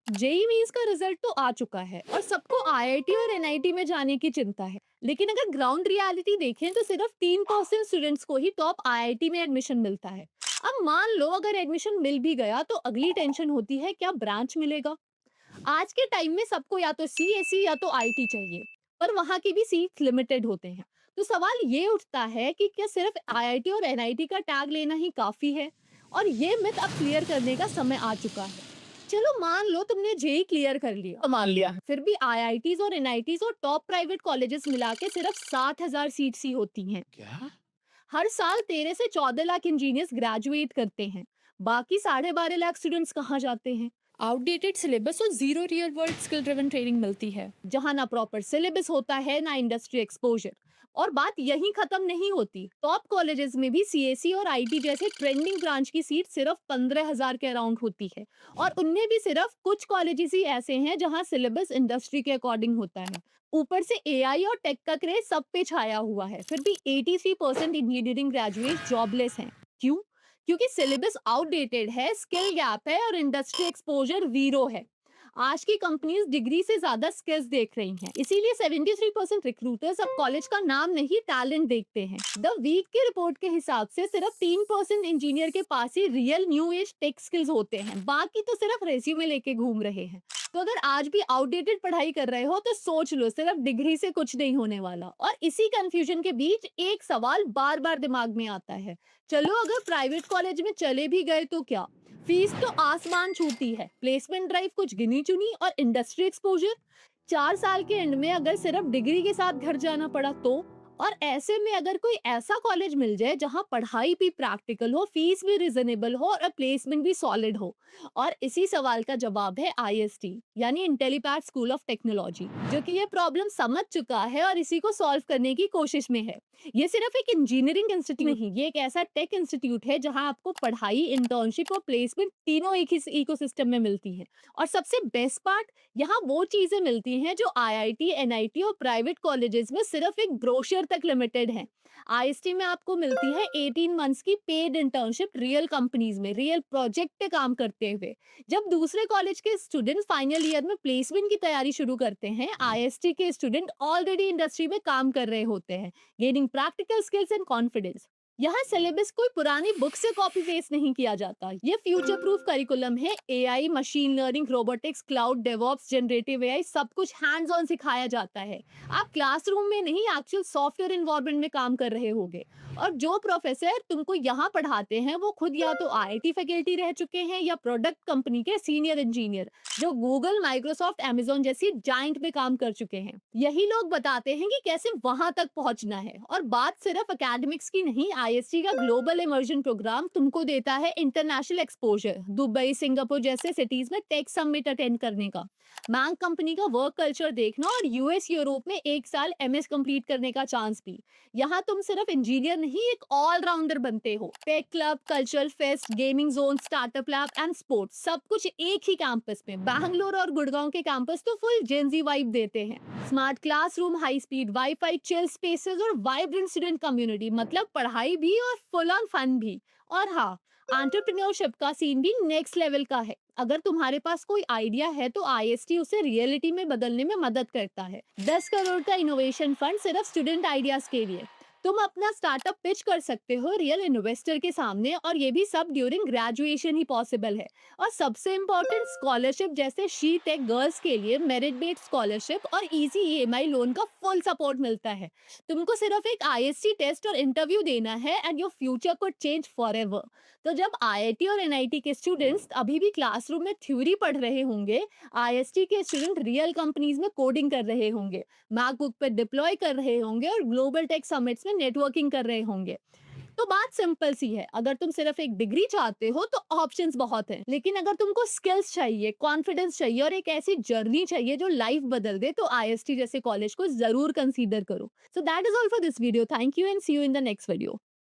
JEE means का result तो आ चुका है और सबको आईआईटी और एनआईटी में जाने की चिंता है। लेकिन अगर ग्राउंड रियलिटी देखें तो सिर्फ 3% स्टूडेंट्स को ही टॉप आईआईटी में एडमिशन मिलता है। अब मान लो अगर एडमिशन मिल भी गया तो अगली टेंशन होती है, क्या ब्रांच मिलेगा। आज के टाइम में सबको या तो सीएससी या तो आईटी चाहिए, पर वहां की भी सीट्स लिमिटेड होते हैं। तो सवाल ये उठता है कि क्या सिर्फ आईआईटी और एनआईटी का टैग लेना ही काफी है। और ये मिथ अब क्लियर करने का समय आ चुका है। चलो मान लो तुमने जेई क्लियर कर लिया, तो मान लिया। फिर भी आईआईटीज और एनआईटीज और टॉप प्राइवेट कॉलेजेस मिला के सिर्फ 60,000 सीट्स ही होती हैं। क्या? हर साल 13 से 14 लाख इंजीनियर्स ग्रेजुएट करते हैं। बाकी 12.5 लाख स्टूडेंट्स कहाँ जाते हैं। आउटडेटेड सिलेबस और zero real world skill driven training मिलती है, जहाँ ना प्रॉपर सिलेबस होता है ना इंडस्ट्री एक्सपोजर। और बात यहीं खत्म नहीं होती, टॉप कॉलेजेस में भी सीएससी और आईटी जैसे ट्रेंडिंग ब्रांच की सीट सिर्फ 15,000 के अराउंड होती है। और उनमें भी सिर्फ कुछ कॉलेजेस ही ऐसे हैं जहाँ सिलेबस इंडस्ट्री के अकॉर्डिंग होता है। ऊपर से एआई और टेक का क्रेज सब पे छाया हुआ है, फिर भी 83% इंजीनियरिंग ग्रेजुएट जॉबलेस हैं। क्यों? क्योंकि सिलेबस आउटडेटेड है, स्किल गैप है और इंडस्ट्री एक्सपोजर जीरो है। आज की कंपनीज डिग्री से ज्यादा स्किल्स देख रही हैं, इसीलिए 73% रिक्रूटर्स अब कॉलेज का नाम नहीं टैलेंट देखते हैं। द वीक की रिपोर्ट के हिसाब से सिर्फ 3% इंजीनियर के पास ही real new age tech skills होते हैं, बाकी तो सिर्फ रेज्यूमे लेके घूम रहे हैं। तो अगर आज भी आउटडेटेड पढ़ाई कर रहे हो तो सोच लो, सिर्फ डिग्री से कुछ नहीं होने वाला। और इसी कंफ्यूजन के बीच एक सवाल बार बार दिमाग में आता है, चलो अगर प्राइवेट कॉलेज में चले भी गए तो क्या। फीस तो आसमान छूती है, प्लेसमेंट ड्राइव कुछ गिनी चुनी और इंडस्ट्री एक्सपोजर 4 साल के एंड में अगर सिर्फ डिग्री के साथ घर जाना पड़ा तो। और ऐसे में अगर कोई ऐसा कॉलेज मिल जाए जहां पढ़ाई भी प्रैक्टिकल हो, फीस भी रिजनेबल हो और प्लेसमेंट भी सॉलिड हो। और इसी सवाल का जवाब है आईएसटी, यानी इंटेलीपैथ स्कूल ऑफ टेक्नोलॉजी, जो कि ये प्रॉब्लम समझ चुका है और इसी को सॉल्व करने की कोशिश में है। ये सिर्फ एक इंजीनियरिंग इंस्टीट्यूट नहीं, ये एक ऐसा टेक इंस्टीट्यूट है जहां आपको पढ़ाई, इंटर्नशिप और प्लेसमेंट तीनों एक ही इकोसिस्टम में मिलती है। और सबसे बेस्ट पार्ट, यहाँ वो चीजें मिलती हैं जो आईआईटी, एनआईटी और प्राइवेट कॉलेजेस में सिर्फ एक ब्रोशर तक लिमिटेड है। आईएसटी में आपको मिलती है 18 मंथ्स की पेड इंटर्नशिप रियल कंपनीज में, रियल प्रोजेक्ट पे काम करते हुए। जब दूसरे कॉलेज के स्टूडेंट फाइनल ईयर में प्लेसमेंट की तैयारी शुरू करते हैं, आईएसटी के स्टूडेंट ऑलरेडी इंडस्ट्री में काम कर रहे होते हैं, gaining practical skills and confidence. यहाँ सिलेबस कोई पुरानी बुक से कॉपी पेस्ट नहीं किया जाता, ये फ्यूचर प्रूफ करिकुलम है। AI, machine learning, robotics, cloud, DevOps, generative AI सब कुछ हैंड्स ऑन सिखाया जाता है। आप क्लासरूम में नहीं, एक्चुअल सॉफ्टवेयर एनवायरनमेंट में काम कर रहे होगे। और जो प्रोफेसर तुमको यहाँ पढ़ाते हैं वो खुद या तो आईआईटी फैकल्टी रह चुके हैं या प्रोडक्ट कंपनी के सीनियर इंजीनियर, जो गूगल, माइक्रोसॉफ्ट, अमेज़न जैसी जाइंट में काम कर चुके हैं। यही लोग बताते हैं कि कैसे वहां तक पहुंचना है। और बात सिर्फ एकेडमिक्स की नहीं, आईएसटी का ग्लोबल इमर्जन प्रोग्राम तुमको देता है इंटरनेशनल एक्सपोजर, दुबई, सिंगापुर जैसे सिटीज में टेक समिट अटेंड करने का, मैंग कंपनी का वर्क कल्चर देखना और यूएस, यूरोप में 1 साल एमएस कंप्लीट करने का चांस भी। यहाँ तुम सिर्फ इंजीनियर नहीं, एक ऑलराउंडर बनते हो। Tech club, cultural fest, gaming zone, startup lab and sports सब कुछ एक ही कैंपस में। बैंगलोर और गुड़गांव के कैंपस तो फुल जेंजी वाइब देते हैं। Smart classroom, high speed wifi, chill spaces और वाइब्रेंट स्टूडेंट कम्युनिटी, मतलब पढ़ाई भी और फुल ऑन फन भी। और हाँ, एंटरप्रेन्योरशिप का सीन भी नेक्स्ट लेवल का है। अगर तुम्हारे पास कोई आइडिया है तो आईएसटी उसे रियलिटी में बदलने में मदद करता है। 10 करोड़ का इनोवेशन फंड सिर्फ स्टूडेंट आइडियाज के लिए। तुम अपना स्टार्टअप पिच कर सकते हो रियल इन्वेस्टर के सामने, और ये भी सब ड्यूरिंग ग्रेजुएशन ही पॉसिबल है। और सबसे इम्पोर्टेंट, स्कॉलरशिप जैसे शी टेक गर्ल्स के लिए मेरिट बेस्ड स्कॉलरशिप और इजी ईएमआई लोन का फुल सपोर्ट मिलता है। तुमको सिर्फ एक आईएसटी टेस्ट और इंटरव्यू देना है and your future could change forever. तो जब आईआईटी और एनआईटी के स्टूडेंट्स अभी भी क्लासरूम में थ्योरी पढ़ रहे होंगे, आईएसटी के स्टूडेंट रियल कंपनीज में कोडिंग कर रहे होंगे, मैकबुक पे डिप्लॉय कर रहे होंगे और ग्लोबल टेक समिट्स में नेटवर्किंग कर रहे होंगे। तो बात सिंपल सी है, अगर तुम सिर्फ एक डिग्री चाहते हो तो ऑप्शंस बहुत हैं, लेकिन अगर तुमको स्किल्स चाहिए, कॉन्फिडेंस चाहिए और एक ऐसी जर्नी चाहिए जो लाइफ बदल दे, तो आईएसटी जैसे कॉलेज को जरूर कंसीडर करो। So that is all for this video. Thank you and see you in the next video.